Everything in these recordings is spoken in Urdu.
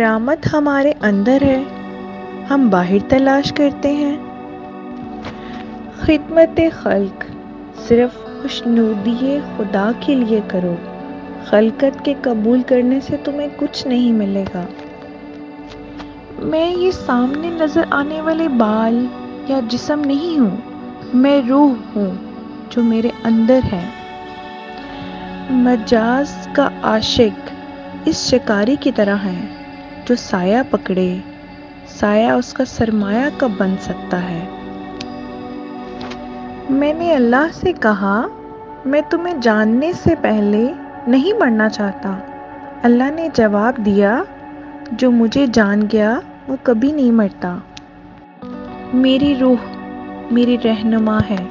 کرامت ہمارے اندر ہے، ہم باہر تلاش کرتے ہیں۔ خدمت خلق صرف خوشنودی خدا کے لیے کرو، خلقت کے قبول کرنے سے تمہیں کچھ نہیں ملے گا۔ میں یہ سامنے نظر آنے والے بال یا جسم نہیں ہوں، میں روح ہوں جو میرے اندر ہے۔ مجاز کا عاشق اس شکاری کی طرح ہے جو سایہ پکڑے، سایہ اس کا سرمایہ کب بن سکتا ہے؟ میں نے اللہ سے کہا، میں تمہیں جاننے سے پہلے نہیں مرنا چاہتا۔ اللہ نے جواب دیا، جو مجھے جان گیا وہ کبھی نہیں مرتا۔ میری روح میری رہنما ہے۔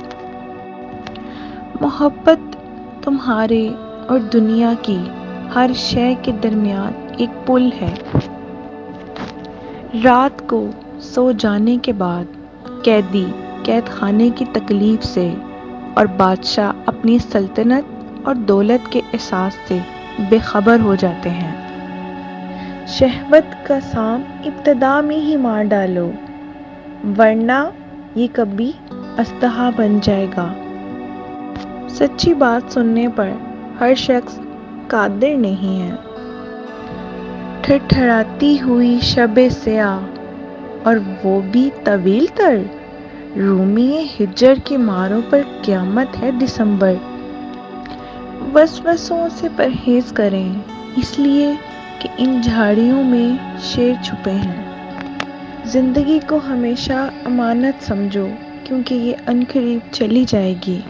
محبت تمہارے اور دنیا کی ہر شے کے درمیان ایک پل ہے۔ رات کو سو جانے کے بعد قیدی قید خانے کی تکلیف سے اور بادشاہ اپنی سلطنت اور دولت کے احساس سے بے خبر ہو جاتے ہیں۔ شہوت کا سام ابتدا میں ہی مار ڈالو، ورنہ یہ کبھی اژدہا بن جائے گا۔ سچی بات سننے پر ہر شخص قادر نہیں ہے۔ تھرتھراتی ہوئی شب سیاہ، اور وہ بھی طویل تر، رومی ہجر کے ماروں پر قیامت ہے دسمبر۔ وسوسوں سے پرہیز کریں، اس لیے کہ ان جھاڑیوں میں شیر چھپے ہیں۔ زندگی کو ہمیشہ امانت سمجھو، کیونکہ یہ عنقریب چلی جائے گی۔